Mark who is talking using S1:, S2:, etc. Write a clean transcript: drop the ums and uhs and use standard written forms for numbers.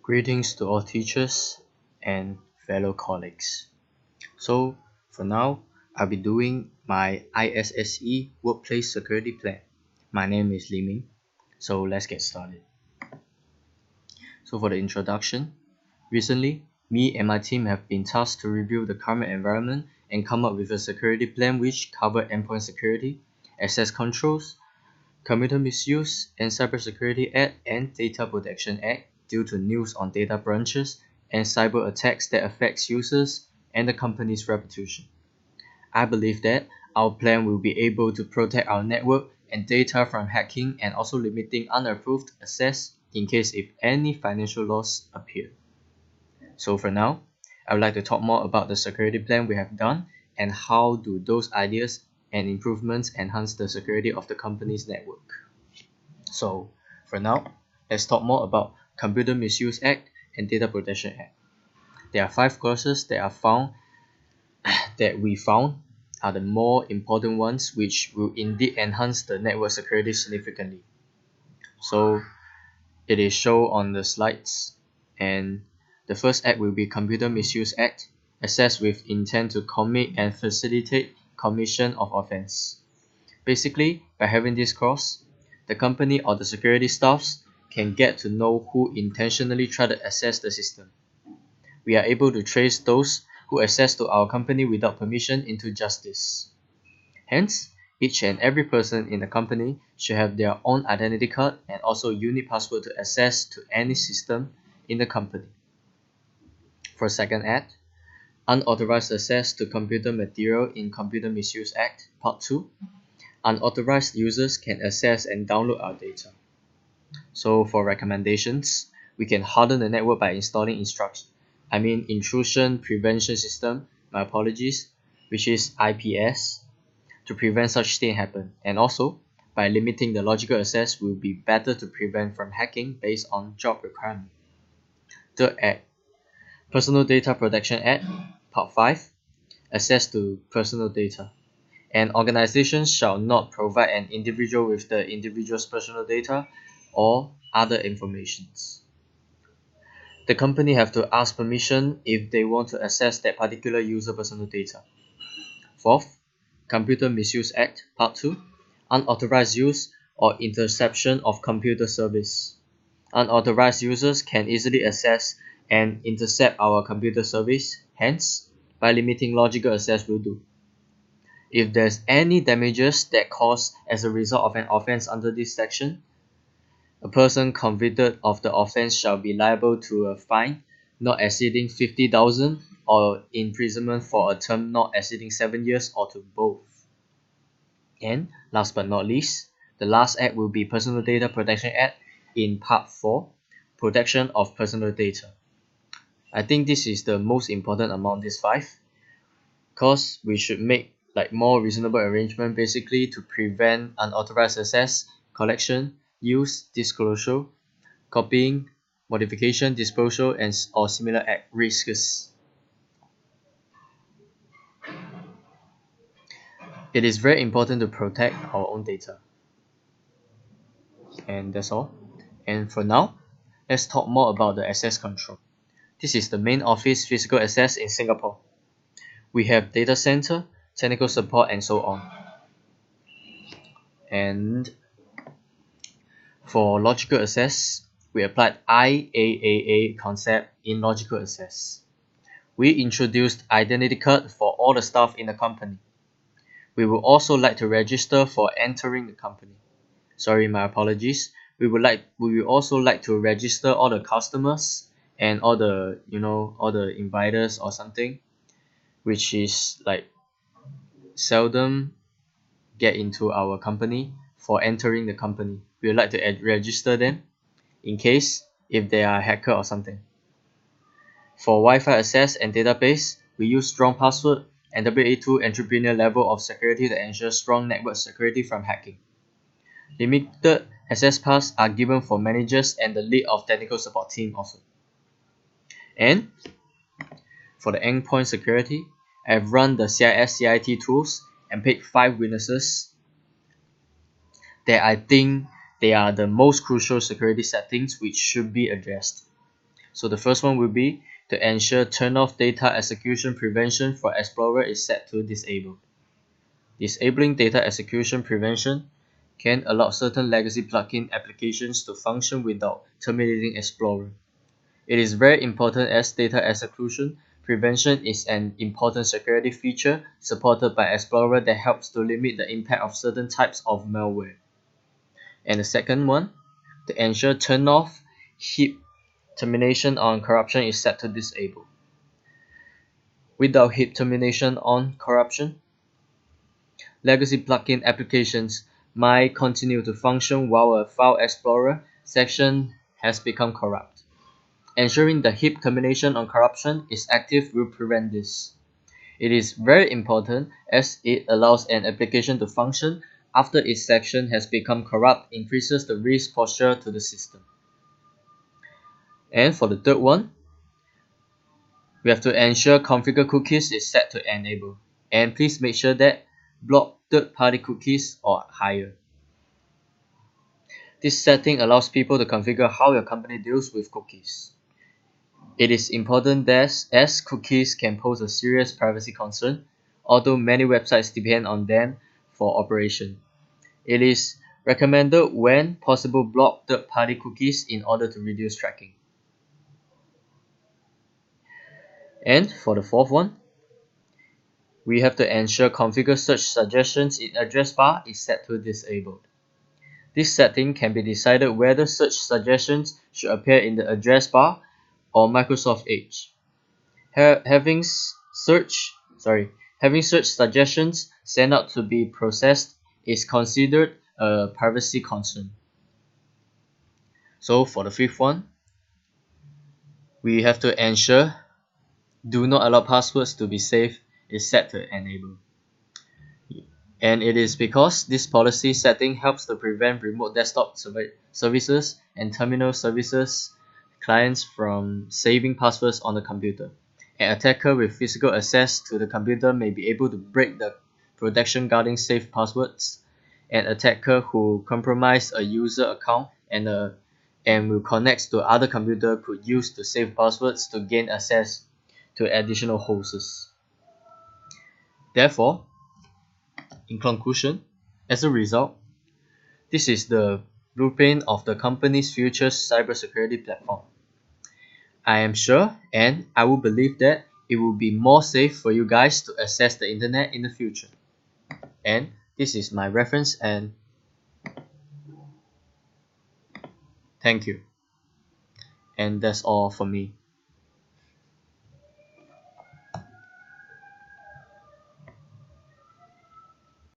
S1: Greetings to all teachers and fellow colleagues. So for now, I'll be doing my ISSE Workplace Security Plan. My name is Li Ming. So let's get started. So for the introduction, recently, me and my team have been tasked to review the current environment and come up with a security plan which covers endpoint security, access controls, Computer Misuse and Cybersecurity Act and Data Protection Act due to news on data breaches and cyber attacks that affects users and the company's reputation. I believe that our plan will be able to protect our network and data from hacking and also limiting unapproved access in case if any financial loss appear. So for now, I would like to talk more about the security plan we have done and how do those ideas and improvements enhance the security of the company's network. So for now, let's talk more about Computer Misuse Act and Data Protection Act. There are 5 clauses that we found are the more important ones which will indeed enhance the network security significantly. So it is shown on the slides, and the first act will be Computer Misuse Act, access with intent to commit and facilitate commission of offense. Basically, by having this clause, the company or the security staffs can get to know who intentionally try to access the system. We are able to trace those who access to our company without permission into justice. Hence, each and every person in the company should have their own identity card and also unique password to access to any system in the company. For second act, unauthorized access to computer material in Computer Misuse Act, Part 2. Unauthorized users can access and download our data. So for recommendations, we can harden the network by installing intrusion prevention system, which is IPS, to prevent such thing happen. And also, by limiting the logical access will be better to prevent from hacking based on job requirement. Third act, Personal Data Protection Act, Part 5, access to personal data. An organization shall not provide an individual with the individual's personal data or other informations. The company have to ask permission if they want to access that particular user personal data. Fourth, Computer Misuse Act, Part 2, unauthorized use or interception of computer service. Unauthorized users can easily access and intercept our computer service, hence, by limiting logical access will do. If there's any damages that caused as a result of an offense under this section, a person convicted of the offense shall be liable to a fine not exceeding 50,000 or imprisonment for a term not exceeding 7 years or to both. And last but not least, the last act will be Personal Data Protection Act in Part 4, Protection of Personal Data. I think this is the most important among these 5, because we should make more reasonable arrangement basically to prevent unauthorized access, collection, use, disclosure, copying, modification, disposal, and or similar risks. It is very important to protect our own data. And that's all. And for now, let's talk more about the access control. This is the main office physical access in Singapore. We have data center, technical support, and so on. And for logical access, we applied IAAA concept in logical access. We introduced identity card for all the staff in the company. We would also like to register for entering the company. Sorry, my apologies. We would also like to register all the customers and all the inviters or something, which is seldom get into our company for entering the company. We would like to register them in case if they are a hacker or something. For Wi-Fi access and database, we use strong password and WA2 entrepreneur level of security to ensure strong network security from hacking. Limited access pass are given for managers and the lead of technical support team also. And for the endpoint security, I have run the CIS-CIT tools and picked 5 witnesses that I think they are the most crucial security settings which should be addressed. So the first one will be to ensure turn off data execution prevention for Explorer is set to disabled. Disabling data execution prevention can allow certain legacy plugin applications to function without terminating Explorer. It is very important as data execution prevention is an important security feature supported by Explorer that helps to limit the impact of certain types of malware. And the second one, to ensure turn off heap termination on corruption is set to disable. Without heap termination on corruption, legacy plugin applications might continue to function while a file explorer section has become corrupt. Ensuring the heap termination on corruption is active will prevent this. It is very important as it allows an application to function after its section has become corrupt, increases the risk posture to the system. And for the third one, we have to ensure configure cookies is set to enable. And please make sure that block third-party cookies or higher. This setting allows people to configure how your company deals with cookies. It is important that as cookies can pose a serious privacy concern, although many websites depend on them for operation. It is recommended when possible block third-party cookies in order to reduce tracking. And for the fourth one, we have to ensure configure search suggestions in address bar is set to disabled. This setting can be decided whether search suggestions should appear in the address bar or Microsoft Edge. Having search suggestions sent out to be processed is considered a privacy concern. So for the fifth one, we have to ensure do not allow passwords to be saved is set to enable. And it is because this policy setting helps to prevent remote desktop services and terminal services clients from saving passwords on the computer. An attacker with physical access to the computer may be able to break the protection guarding saved passwords. An attacker who compromises a user account and will connect to other computer could use the saved passwords to gain access to additional hosts. Therefore, in conclusion, as a result, this is the blueprint of the company's future cybersecurity platform. I am sure and I will believe that it will be more safe for you guys to access the internet in the future. And this is my reference and thank you. And that's all for me.